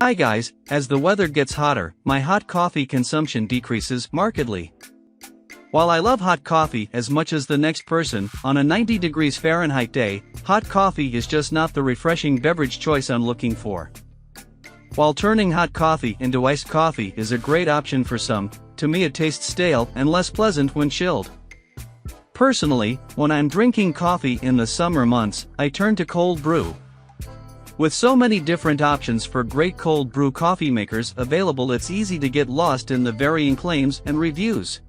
Hi guys, as the weather gets hotter, my hot coffee consumption decreases markedly. While I love hot coffee as much as the next person, on a 90 degrees Fahrenheit day, hot coffee is just not the refreshing beverage choice I'm looking for. While turning hot coffee into iced coffee is a great option for some, to me it tastes stale and less pleasant when chilled. Personally, when I'm drinking coffee in the summer months, I turn to cold brew. With so many different options for great cold brew coffee makers available, it's easy to get lost in the varying claims and reviews.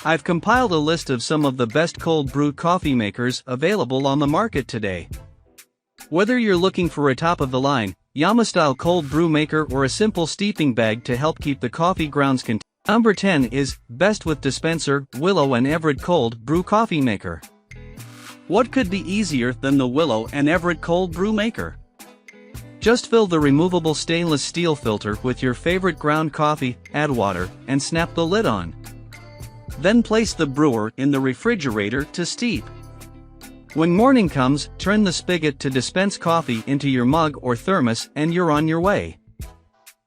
I've compiled a list of some of the best cold brew coffee makers available on the market today. Whether you're looking for a top-of-the-line, Yama-style cold brew maker or a simple steeping bag to help keep the coffee grounds contained. Number 10 is Best with Dispenser, Willow and Everett Cold Brew Coffee Maker. What could be easier than the Willow and Everett Cold Brew Maker? Just fill the removable stainless steel filter with your favorite ground coffee, add water, and snap the lid on. Then place the brewer in the refrigerator to steep. When morning comes, turn the spigot to dispense coffee into your mug or thermos and you're on your way.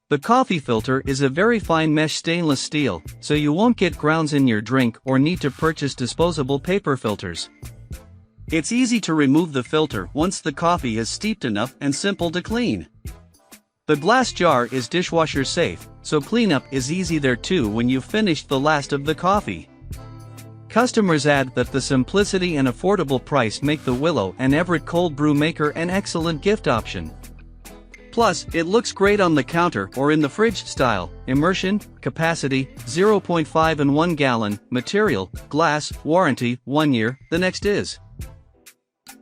The coffee filter is a very fine mesh stainless steel, so you won't get grounds in your drink or need to purchase disposable paper filters. It's easy to remove the filter once the coffee is steeped enough and simple to clean. The glass jar is dishwasher safe, so cleanup is easy there too when you've finished the last of the coffee. Customers add that the simplicity and affordable price make the Willow and Everett Cold Brew Maker an excellent gift option. Plus, it looks great on the counter or in the fridge style. Immersion, capacity, 0.5 and 1 gallon, material, glass, warranty, 1 year, the next is.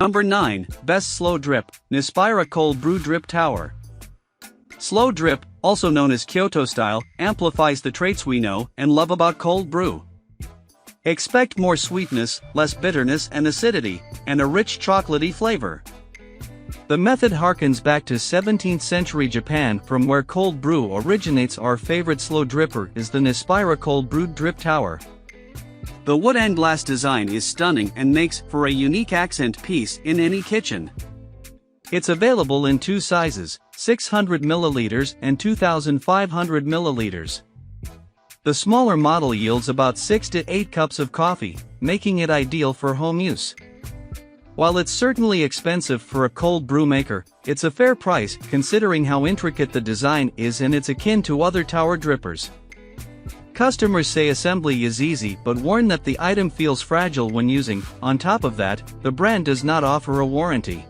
Number 9, Best Slow Drip, Nispira Cold Brew Drip Tower. Slow drip, also known as Kyoto style, amplifies the traits we know and love about cold brew. Expect more sweetness, less bitterness and acidity, and a rich chocolatey flavor. The method harkens back to 17th century Japan, from where cold brew originates. Our favorite slow dripper is the Nispira Cold Brew Drip Tower. The wood and glass design is stunning and makes for a unique accent piece in any kitchen. It's available in two sizes, 600 milliliters and 2500 milliliters. The smaller model yields about 6 to 8 cups of coffee, making it ideal for home use. While it's certainly expensive for a cold brew maker, it's a fair price considering how intricate the design is, and it's akin to other tower drippers. Customers say assembly is easy but warn that the item feels fragile when using. On top of that, the brand does not offer a warranty.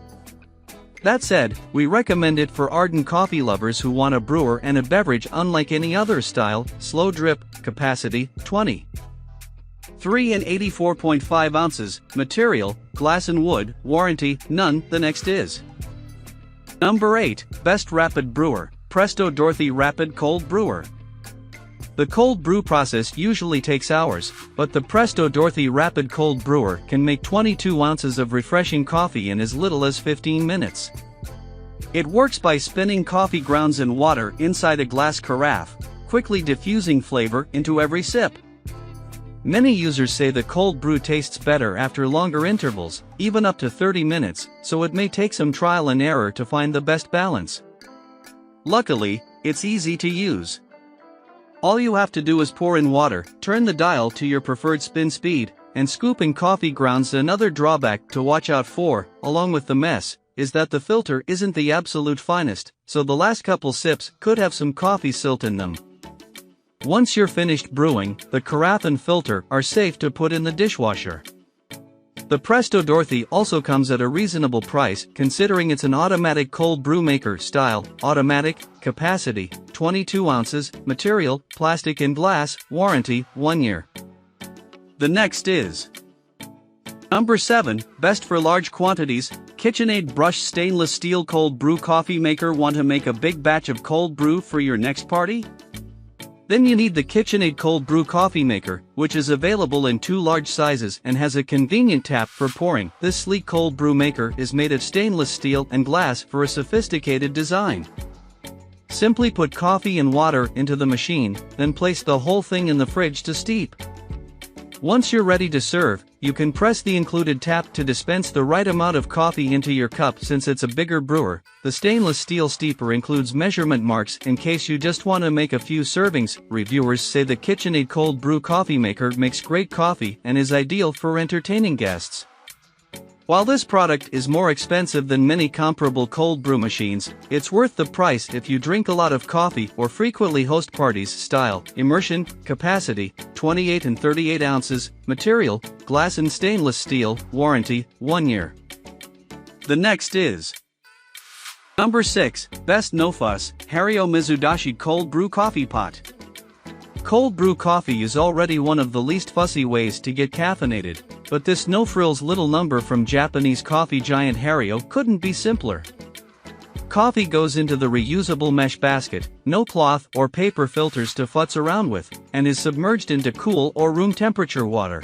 That said, we recommend it for ardent coffee lovers who want a brewer and a beverage unlike any other style. Slow drip, capacity, 20. 3 and 84.5 ounces, material, glass and wood, warranty, none, the next is. Number 8, Best Rapid Brewer, Presto Dorothy Rapid Cold Brewer. The cold brew process usually takes hours, but the Presto Dorothy Rapid Cold Brewer can make 22 ounces of refreshing coffee in as little as 15 minutes. It works by spinning coffee grounds in water inside a glass carafe, quickly diffusing flavor into every sip. Many users say the cold brew tastes better after longer intervals, even up to 30 minutes, so it may take some trial and error to find the best balance. Luckily, it's easy to use. All you have to do is pour in water, turn the dial to your preferred spin speed, and scoop in coffee grounds. Another drawback to watch out for, along with the mess, is that the filter isn't the absolute finest, so the last couple sips could have some coffee silt in them. Once you're finished brewing, the carafe and filter are safe to put in the dishwasher. The Presto Dorothy also comes at a reasonable price considering it's an automatic cold brew maker style. Automatic, capacity, 22 ounces, material, plastic and glass, warranty, 1 year. The next is Number 7, Best for Large Quantities, KitchenAid Brushed Stainless Steel Cold Brew Coffee Maker. Want to make a big batch of cold brew for your next party? Then you need the KitchenAid Cold Brew Coffee Maker, which is available in 2 large sizes and has a convenient tap for pouring. This sleek cold brew maker is made of stainless steel and glass for a sophisticated design. Simply put coffee and water into the machine, then place the whole thing in the fridge to steep. Once you're ready to serve, You can press the included tap to dispense the right amount of coffee into your cup. Since it's a bigger brewer, the stainless steel steeper includes measurement marks in case you just want to make a few servings. Reviewers say the KitchenAid cold brew coffee maker makes great coffee and is ideal for entertaining guests. While this product is more expensive than many comparable cold brew machines, it's worth the price if you drink a lot of coffee or frequently host parties. Style, immersion, capacity, 28 and 38 ounces, material, glass and stainless steel, warranty, 1 year. The next is Number 6, Best No Fuss, Hario Mizudashi Cold Brew Coffee Pot. Cold brew coffee is already one of the least fussy ways to get caffeinated, but this no-frills little number from Japanese coffee giant Hario couldn't be simpler. Coffee goes into the reusable mesh basket, no cloth or paper filters to futz around with, and is submerged into cool or room temperature water.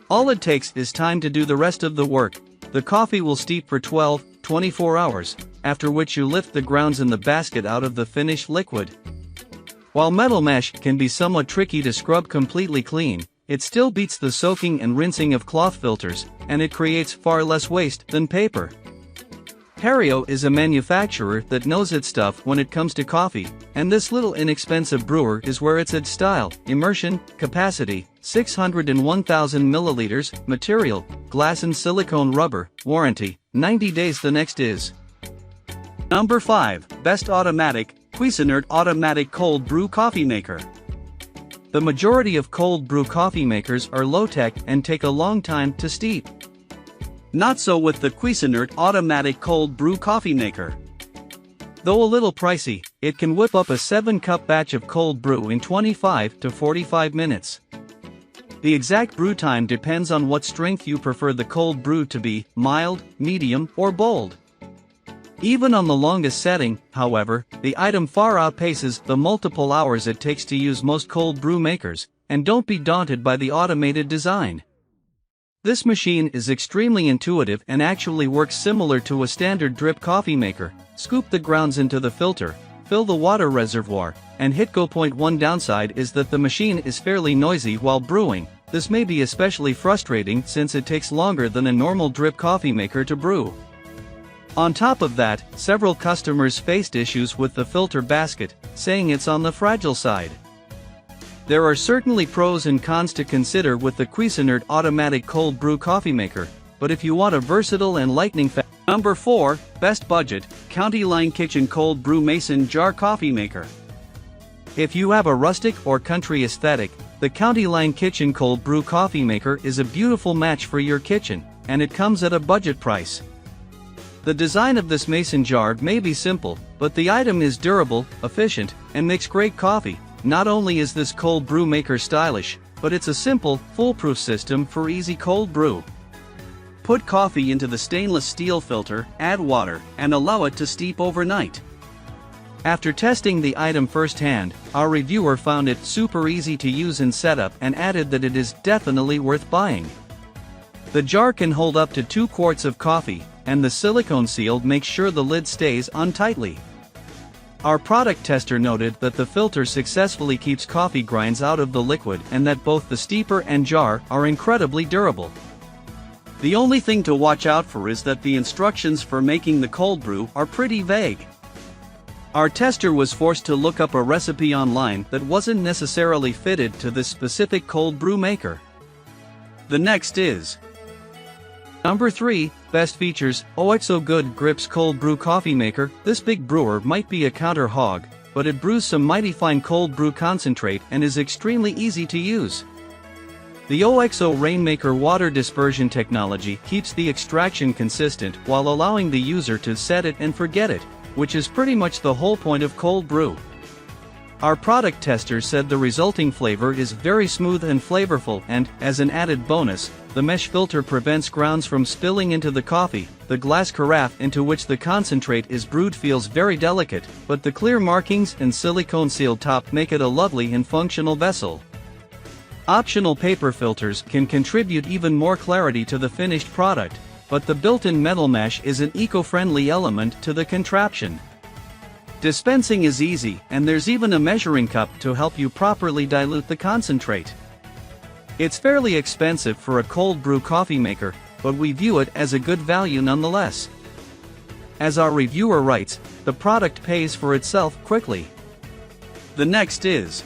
All it takes is time to do the rest of the work. The coffee will steep for 12-24 hours, after which you lift the grounds in the basket out of the finished liquid. While metal mesh can be somewhat tricky to scrub completely clean, it still beats the soaking and rinsing of cloth filters, and it creates far less waste than paper. Hario is a manufacturer that knows its stuff when it comes to coffee, and this little inexpensive brewer is where it's at. Style, immersion, capacity, 601,000 milliliters, material, glass and silicone rubber, warranty, 90 days. The next is Number 5, Best Automatic, Cuisinart Automatic Cold Brew Coffee Maker. The majority of cold brew coffee makers are low-tech and take a long time to steep. Not so with the Cuisinart Automatic Cold Brew Coffee Maker. Though a little pricey, it can whip up a 7-cup batch of cold brew in 25 to 45 minutes. The exact brew time depends on what strength you prefer the cold brew to be, mild, medium, or bold. Even on the longest setting, however, the item far outpaces the multiple hours it takes to use most cold brew makers, and don't be daunted by the automated design. This machine is extremely intuitive and actually works similar to a standard drip coffee maker. Scoop the grounds into the filter, fill the water reservoir, and hit go. One downside is that the machine is fairly noisy while brewing. This may be especially frustrating since it takes longer than a normal drip coffee maker to brew. On top of that, several customers faced issues with the filter basket, saying it's on the fragile side. There are certainly pros and cons to consider with the Cuisinart Automatic Cold Brew Coffee Maker, but if you want a versatile and lightning fast. Number 4, Best Budget, County Line Kitchen Cold Brew Mason Jar Coffee Maker. If you have a rustic or country aesthetic, the County Line Kitchen Cold Brew Coffee Maker is a beautiful match for your kitchen, and it comes at a budget price. The design of this mason jar may be simple, but the item is durable, efficient, and makes great coffee. Not only is this cold brew maker stylish, but it's a simple, foolproof system for easy cold brew. Put coffee into the stainless steel filter, add water, and allow it to steep overnight. After testing the item firsthand, our reviewer found it super easy to use and set up and added that it is definitely worth buying. The jar can hold up to 2 quarts of coffee, and the silicone seal makes sure the lid stays on tightly. Our product tester noted that the filter successfully keeps coffee grinds out of the liquid and that both the steeper and jar are incredibly durable. The only thing to watch out for is that the instructions for making the cold brew are pretty vague. Our tester was forced to look up a recipe online that wasn't necessarily fitted to this specific cold brew maker. The next is Number 3, Best Features, OXO Good Grips Cold Brew Coffee Maker. This big brewer might be a counter hog, but it brews some mighty fine cold brew concentrate and is extremely easy to use. The OXO Rainmaker water dispersion technology keeps the extraction consistent while allowing the user to set it and forget it, which is pretty much the whole point of cold brew. Our product tester said the resulting flavor is very smooth and flavorful and, as an added bonus, the mesh filter prevents grounds from spilling into the coffee. The glass carafe into which the concentrate is brewed feels very delicate, but the clear markings and silicone sealed top make it a lovely and functional vessel. Optional paper filters can contribute even more clarity to the finished product, but the built-in metal mesh is an eco-friendly element to the contraption. Dispensing is easy, and there's even a measuring cup to help you properly dilute the concentrate. It's fairly expensive for a cold brew coffee maker, but we view it as a good value nonetheless. As our reviewer writes, the product pays for itself quickly. The next is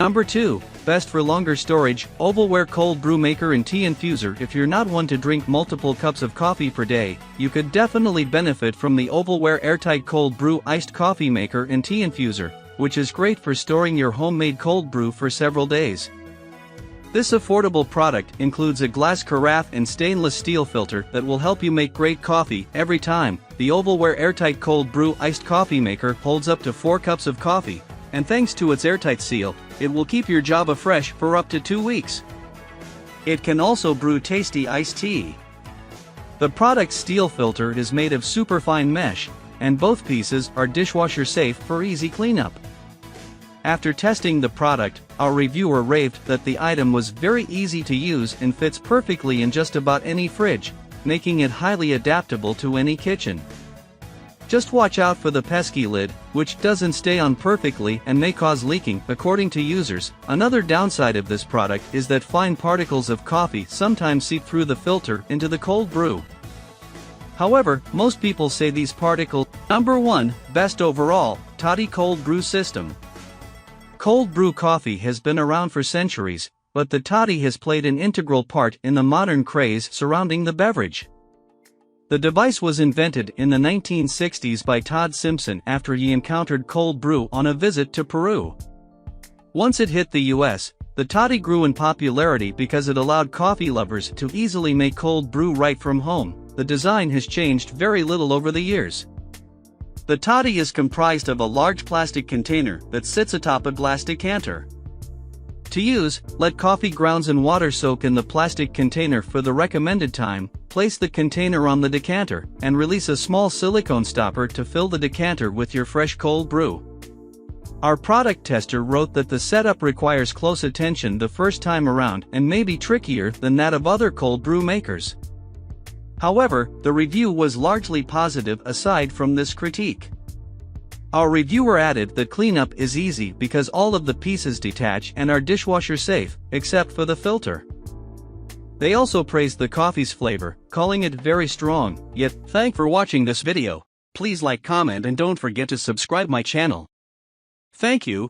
Number 2, best for longer storage, Ovalware Cold Brew Maker and Tea Infuser. If you're not one to drink multiple cups of coffee per day, you could definitely benefit from the Ovalware Airtight Cold Brew Iced Coffee Maker and Tea Infuser, which is great for storing your homemade cold brew for several days. This affordable product includes a glass carafe and stainless steel filter that will help you make great coffee every time. The Ovalware Airtight Cold Brew Iced Coffee Maker holds up to 4 cups of coffee, and thanks to its airtight seal, it will keep your Java fresh for up to 2 weeks. It can also brew tasty iced tea. The product's steel filter is made of superfine mesh, and both pieces are dishwasher safe for easy cleanup. After testing the product, our reviewer raved that the item was very easy to use and fits perfectly in just about any fridge, making it highly adaptable to any kitchen. Just watch out for the pesky lid, which doesn't stay on perfectly and may cause leaking, according to users. Another downside of this product is that fine particles of coffee sometimes seep through the filter into the cold brew. However, most people say these particles. Number 1, best overall, Toddy Cold Brew System. Cold brew coffee has been around for centuries, but the toddy has played an integral part in the modern craze surrounding the beverage. The device was invented in the 1960s by Todd Simpson after he encountered cold brew on a visit to Peru. Once it hit the US, the toddy grew in popularity because it allowed coffee lovers to easily make cold brew right from home. The design has changed very little over the years. The toddy is comprised of a large plastic container that sits atop a glass decanter. To use, let coffee grounds and water soak in the plastic container for the recommended time, place the container on the decanter, and release a small silicone stopper to fill the decanter with your fresh cold brew. Our product tester wrote that the setup requires close attention the first time around and may be trickier than that of other cold brew makers. However, the review was largely positive aside from this critique. Our reviewer added that cleanup is easy because all of the pieces detach and are dishwasher safe, except for the filter. They also praised the coffee's flavor, calling it very strong. Yet, thanks for watching this video. Please like, comment and don't forget to subscribe my channel. Thank you.